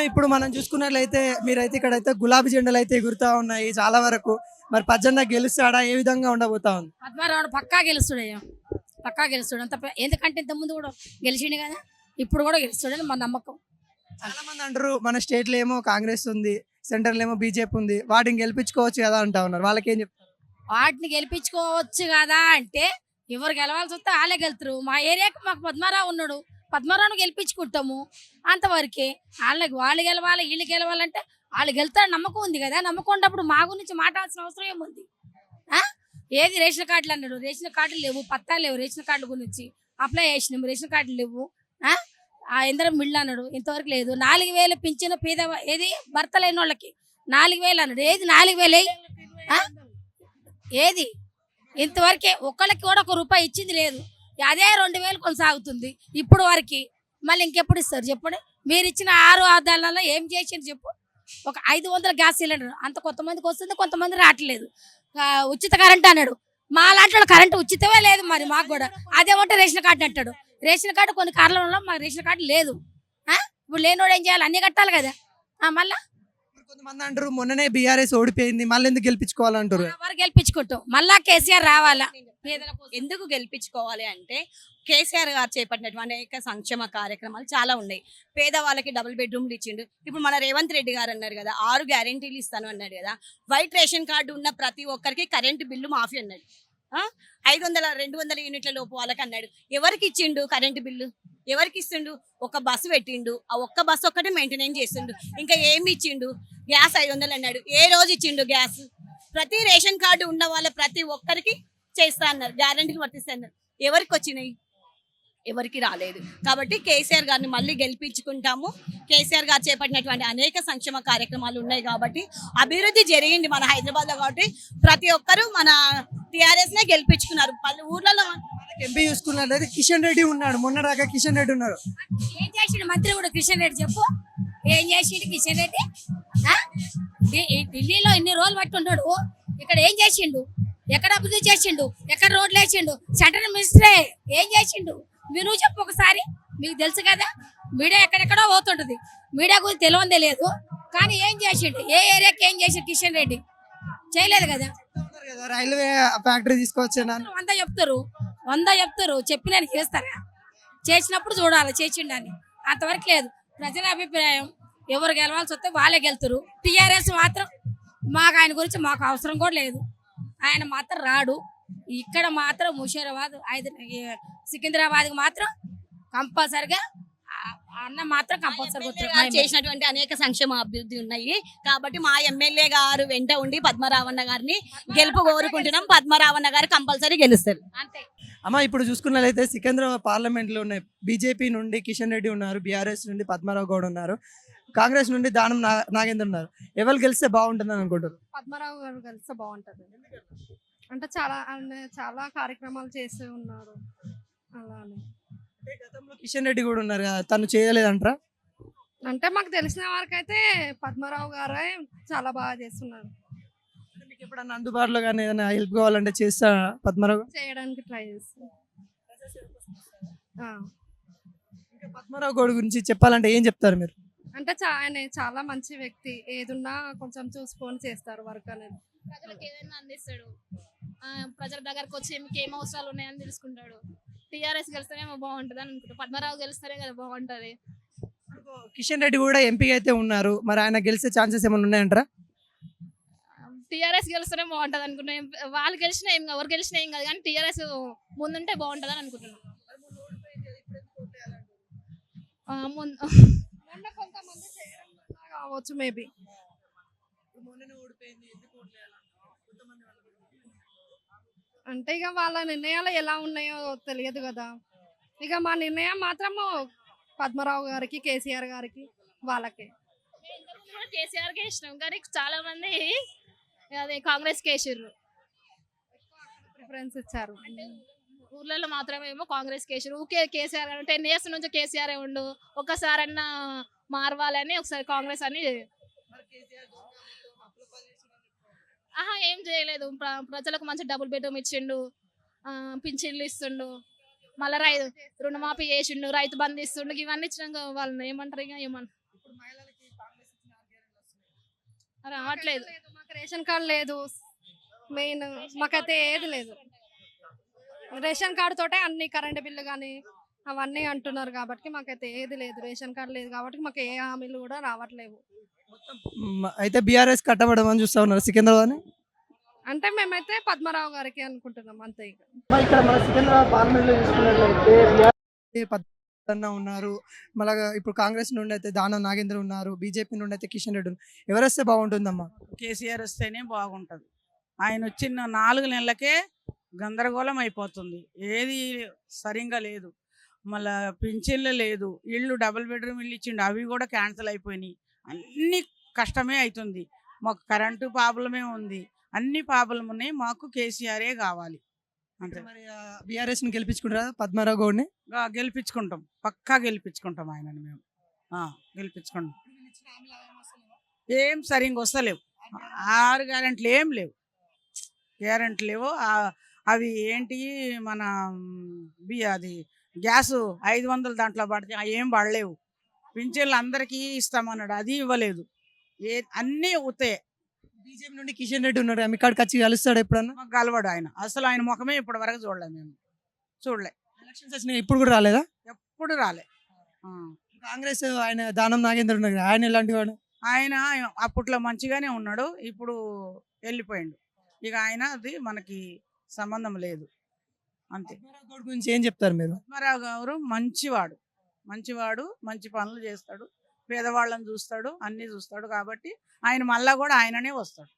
Madam ఇప్పుడు మనం చూసుకున్నట్లయితే మీరైతే ఇక్కడైతే గులాబీ జెండాలు అయితే ఎగురుతా ఉన్నాయి చాలా వరకు. మరి పచ్చన్న గెలుస్తాడా, ఏ విధంగా ఉండబోతా ఉంది? పద్మారావు పక్కా గెలుస్తాడు పక్కా గెలుస్తాడు ఎందుకంటే ఇంత ముందు కూడా గెలిచిండు కదా, ఇప్పుడు కూడా గెలుస్తాడని మా నమ్మకం. చాలా మంది అంటారు మన స్టేట్ లో ఏమో కాంగ్రెస్ ఉంది, సెంటర్ లో ఏమో బీజేపీ ఉంది, వాటిని గెలిపించుకోవచ్చు కదా అంటా ఉన్నారు. వాళ్ళకి ఏం చెప్తారు? వాటిని గెలిపించుకోవచ్చు కదా అంటే ఎవరు గెలవాల్సి వస్తే వాళ్ళే గెలుతారు. మా ఏరియాకి మాకు పద్మారావు ఉన్నాడు, పద్మారావును గెలిపించుకుంటాము అంతవరకే. వాళ్ళు గెలవాలి వీళ్ళు గెలవాలంటే వాళ్ళు గెలుతారు నమ్మకం ఉంది కదా. నమ్మకం ఉన్నప్పుడు మా గురించి మాట్లాడాల్సిన అవసరం ఏముంది? ఏది రేషన్ కార్డులు అన్నాడు, రేషన్ కార్డులు లేవు, పత్తాలు లేవు. రేషన్ కార్డు గురించి అప్లై చేసినాము, రేషన్ కార్డులు లేవు. ఇందరం మిళ్ళు అన్నాడు, ఇంతవరకు లేదు. 4000 పింఛను పేద ఏది భర్త లేని వాళ్ళకి 4000 అన్నాడు, ఏది 4000 ఏది ఇంతవరకే ఒక్కళ్ళకి కూడా ₹1 ఇచ్చింది లేదు. అదే 2000 కొనసాగుతుంది ఇప్పుడు వరకు. మళ్ళీ ఇంకెప్పుడు ఇస్తారు చెప్పండి? మీరు ఇచ్చిన 6 ఆదాలలో ఏం చేసింది చెప్పు? ఒక 500 గ్యాస్ సిలిండర్ అంత కొంతమందికి వస్తుంది, కొంతమంది రావట్లేదు. ఉచిత కరెంట్ అన్నాడు, మా లాంటి కరెంటు ఉచితమే లేదు. మరి మాకు కూడా అదేమంటే రేషన్ కార్డు అంటాడు. రేషన్ కార్డు కొన్ని కారణంలో మాకు రేషన్ కార్డు లేదు. ఇప్పుడు లేనివాడు ఏం చేయాలి? అన్ని కట్టాలి కదా. మళ్ళా కొంతమంది అంటారు మొన్ననే బీఆర్ఎస్ ఓడిపోయింది, మళ్ళీ ఎందుకు గెలిపించుకోవాలంటారు? ఎవరు గెలిపించుకుంటాం? మళ్ళా కేసీఆర్ రావాలా? ఎందుకు గెలిపించుకోవాలి అంటే కేసీఆర్ గారు చేపట్టినటువంటి అనేక సంక్షేమ కార్యక్రమాలు చాలా ఉన్నాయి. పేదవాళ్ళకి డబుల్ బెడ్రూమ్లు ఇచ్చిండు. ఇప్పుడు మన రేవంత్ రెడ్డి గారు అన్నారు కదా, 6 గ్యారెంటీలు ఇస్తాను అన్నాడు కదా. వైట్ రేషన్ కార్డు ఉన్న ప్రతి ఒక్కరికి కరెంటు బిల్లు మాఫీ అన్నాడు. 500-200 యూనిట్ల లోపు వాళ్ళకి అన్నాడు. ఎవరికి ఇచ్చిండు కరెంటు బిల్లు? ఎవరికి ఇస్తుండు? ఒక బస్సు పెట్టిండు, ఆ ఒక్క బస్సు ఒక్కటే మెయింటెనెన్స్ చేస్తుండు. ఇంకా ఏమి ఇచ్చిండు? గ్యాస్ 500 అన్నాడు, ఏ రోజు ఇచ్చిండు గ్యాస్? ప్రతి రేషన్ కార్డు ఉన్న వాళ్ళ ప్రతి ఒక్కరికి చేస్తా అన్నారు, గ్యారెంటీకి వర్తిస్తా అన్నారు. ఎవరికి వచ్చినాయి? ఎవరికి రాలేదు. కాబట్టి కేసీఆర్ గారిని మళ్ళీ గెలిపించుకుంటాము. కేసీఆర్ గారు చేపట్టినటువంటి అనేక సంక్షేమ కార్యక్రమాలు ఉన్నాయి కాబట్టి అభివృద్ధి జరిగింది మన హైదరాబాద్లో. కాబట్టి ప్రతి ఒక్కరూ మన టీఆర్ఎస్ నే గెలిపించుకున్నారు. పలు ఊర్లలో ఎంపీ చూసుకున్నట్లయితే కిషన్ రెడ్డి ఉన్నాడు, మొన్న దాకా కిషన్ రెడ్డి ఉన్నారు. ఏం చేసిండు మంత్రి కూడా? కిషన్ రెడ్డి చెప్పు, ఏం చేసిండు కిషన్ రెడ్డి? ఢిల్లీలో ఇన్ని రోజులు పట్టుకున్నాడు, ఇక్కడ ఏం చేసిండు? ఎక్కడ అభివృద్ధి చేసిండు? ఎక్కడ రోడ్లు వేసిండు? సెంట్రల్ మినిస్టరే ఏం చేసిండు? మీరు చెప్పు ఒకసారి. మీకు తెలుసు కదా, మీడియా ఎక్కడెక్కడో పోతుంటది, మీడియా గురించి తెలియదే లేదు. కానీ ఏం చేసిండు? ఏ ఏరియాకి ఏం చేసిండు కిషన్ రెడ్డి? చేయలేదు కదా. రైల్వే ఫ్యాక్టరీ తీసుకొచ్చి 100 చెప్తారు, చెప్పిన చేస్తారా? చేసినప్పుడు చూడాలి చేసిండని. అంతవరకు లేదు. ప్రజల అభిప్రాయం ఎవరు గెలవాల్సి వస్తే వాళ్ళే గెలుతారు. టీఆర్ఎస్ మాత్రం మాకు ఆయన గురించి మాకు అవసరం కూడా లేదు. ఆయన మాత్రం రాడు. ఇక్కడ మాత్రం ముషీరాబాద్ సికింద్రాబాద్కి మాత్రం కంపల్సరిగా అన్న మాత్రం కంపల్సరీ చేసినటువంటి అనేక సంక్షేమ అభివృద్ధి ఉన్నాయి. కాబట్టి మా ఎమ్మెల్యే గారు వెంట ఉండి పద్మరావన్న గారిని గెలుపు కోరుకుంటున్నాం. పద్మరావన్న గారు కంపల్సరీ గెలుస్తారు అంతే. అమ్మ ఇప్పుడు చూసుకున్నట్లయితే సికింద్రాబాద్ పార్లమెంట్ లో ఉన్నాయి. బీజేపీ నుండి కిషన్ రెడ్డి ఉన్నారు, బీఆర్ఎస్ నుండి పద్మరావు గౌడ్ ఉన్నారు, కాంగ్రెస్ నుండి దానం నాగేంద్ర ఉన్నారు. ఎవరు గెలిస్తే బాగుంటుంది అని అనుకుంటారు? పద్మరావు గారు గెలిస్తే బాగుంటుంది. అంటే చాలా కార్యక్రమాలు చేస్తూ ఉన్నారు. అలానే గతంలో కిషన్ రెడ్డి కూడా ఉన్నారు కదా, తను చేయలేదంటారా? అంటే మాకు తెలిసిన వరకు అయితే పద్మరావు గారే చాలా బాగా చేస్తున్నారు. మీకు ఎప్పుడన్నా అందుబాటులో కానీ ఏదైనా హెల్ప్ కావాలంటే చేస్తా పద్మరావు చేయడానికి ట్రై చేస్తాం. పద్మరావు గౌడ్ గురించి చెప్పాలంటే ఏం చెప్తారు మీరు? అంటే ఆయన చాలా మంచి వ్యక్తి, ఏదున్నా కొంచెం చూసుకొని చేస్తారు వర్క్ అనేది. ప్రజలకు ఏదైనా అందిస్తాడు, ప్రజల దగ్గరకు వచ్చి మీకు ఏం అవసరాలు ఉన్నాయని తెలుసుకుంటాడు. టీఆర్ఎస్ గెలిస్తేనేమో బాగుంటుంది అని అనుకుంటా, పద్మరావు గెలిస్తేనే కదా బాగుంటుంది. కిషన్ రెడ్డి కూడా ఎంపీ అయితే ఉన్నారు, మరి ఆయన గెలిచే ఛాన్సెస్ ఏమైనా ఉన్నాయంటారా? టీఆర్ఎస్ గెలిస్తేనే బాగుంటుంది అనుకుంటున్నాం. వాళ్ళు గెలిచినా ఏం కాదు, ఎవరు గెలిచినా ఏం కాదు, కానీ టీఆర్ఎస్ ముందుంటే బాగుంటుంది అని అనుకుంటున్నాం. కొంతమంది కావచ్చు మేబీ. అంటే ఇక వాళ్ళ నిర్ణయాలు ఎలా ఉన్నాయో తెలియదు కదా. ఇక మా నిర్ణయం మాత్రము పద్మరావు గారికి, కేసీఆర్ గారికి, వాళ్ళకే. కేసీఆర్కే ఇష్టం, కానీ చాలా మంది అదే కాంగ్రెస్కి వేసారు, ప్రిఫరెన్స్ ఇచ్చారు. ఊర్లలో మాత్రమే ఏమో కాంగ్రెస్ కేసీఆర్. ఊకే కేసీఆర్ 10 years నుంచి కేసీఆర్ ఉండు, ఒక్కసారన్నా మారవాలని ఒకసారి కాంగ్రెస్ అని. ఏం చేయలేదు. ప్రజలకు మంచి డబుల్ బెడ్రూమ్ ఇచ్చిండు, పింఛన్లు ఇస్తుండు, మళ్ళీ రుణమాఫీ చేసిండు, రైతు బంధు ఇస్తుండు. ఇవన్నీ ఇచ్చినాక వాళ్ళని ఏమంటారు? ఇక రావట్లేదు. మాకు రేషన్ కార్డు లేదు. మెయిన్ మాకైతే ఏది లేదు. రేషన్ కార్డు తోటే అన్ని కరెంట్ బిల్లు కానీ అవన్నీ అంటున్నారు కాబట్టి మాకైతే ఏది లేదు. రేషన్ కార్డు లేదు కాబట్టి మాకు ఏ హామీలు కూడా రావట్లేవు. అయితే బీఆర్ఎస్ కట్టబడమని అని చూస్తా ఉన్నారు సికింద్రాబాద్ అంటే మేమైతే పద్మరావు గారికి అనుకుంటున్నాం అంతే. ఇక ఇక్కడ మన సికింద్రాబాద్ పార్లమెంట్ లో చూసుకున్నట్లయితే పద్మన్న ఉన్నారు, మళ్ళా ఇప్పుడు కాంగ్రెస్ నుండి అయితే దానం నాగేంద్ర ఉన్నారు, బీజేపీ నుండి అయితే కిషన్ రెడ్డి ఉన్నారు. ఎవరు వస్తే బాగుంటుందమ్మా? కేసీఆర్ వస్తేనే బాగుంటుంది. ఆయన వచ్చిన 4 నెలలకే గందరగోళం అయిపోతుంది. ఏది సరిగ్గా లేదు. మళ్ళా పింఛన్లు లేదు, ఇళ్ళు డబుల్ బెడ్రూమ్ ఇల్లు ఇచ్చిండు, అవి కూడా క్యాన్సిల్ అయిపోయినాయి. అన్ని కష్టమే అవుతుంది. మాకు కరెంటు ప్రాబ్లమే ఉంది, అన్ని ప్రాబ్లం ఉన్నాయి. మాకు కేసీఆరే కావాలి అంతే. మరి బీఆర్ఎస్ ని గెలిపించుకుంటారా పద్మారావు గౌడ్ని? గెలిపించుకుంటాం, పక్కా గెలిపించుకుంటాం ఆయనని మేము. గెలిపించుకుంటాం. ఏం సరిగ్గా వస్తలేవు. 6 గ్యారెంట్లు ఏం లేవు. గ్యారెంటీ లేవు. అవి ఏంటి మన అది గ్యాసు 500 దాంట్లో పడితే ఏం పడలేవు. పింఛన్లు అందరికీ ఇస్తామన్నాడు, అది ఇవ్వలేదు. అన్నీ అవుతాయి. బీజేపీ నుండి కిషన్ రెడ్డి ఉన్నాడు, మీ కాడికి వచ్చి కలుస్తాడు ఎప్పుడన్నా? మాకు కలవడు ఆయన. అసలు ఆయన ముఖమే ఇప్పటి వరకు చూడలేదు మేము. చూడలే. ఎలక్షన్స్ వచ్చినాయి, ఇప్పుడు కూడా రాలేదా? ఎప్పుడు రాలే. కాంగ్రెస్ ఆయన దానం నాగేంద్ర ఉన్నారు కదా, ఆయన ఎలాంటి వాడు? ఆయన అప్పట్లో మంచిగానే ఉన్నాడు, ఇప్పుడు వెళ్ళిపోయిండు. ఇక ఆయన అది మనకి సంబంధం లేదు అంతే. పద్మారావు గౌడ్ గురించి ఏం చెప్తారు మీరు? పద్మారావు గారు మంచివాడు, మంచి పనులు చేస్తాడు, పేదవాళ్ళని చూస్తాడు, అన్నీ చూస్తాడు. కాబట్టి ఆయన మళ్ళా కూడా ఆయననే వస్తాడు.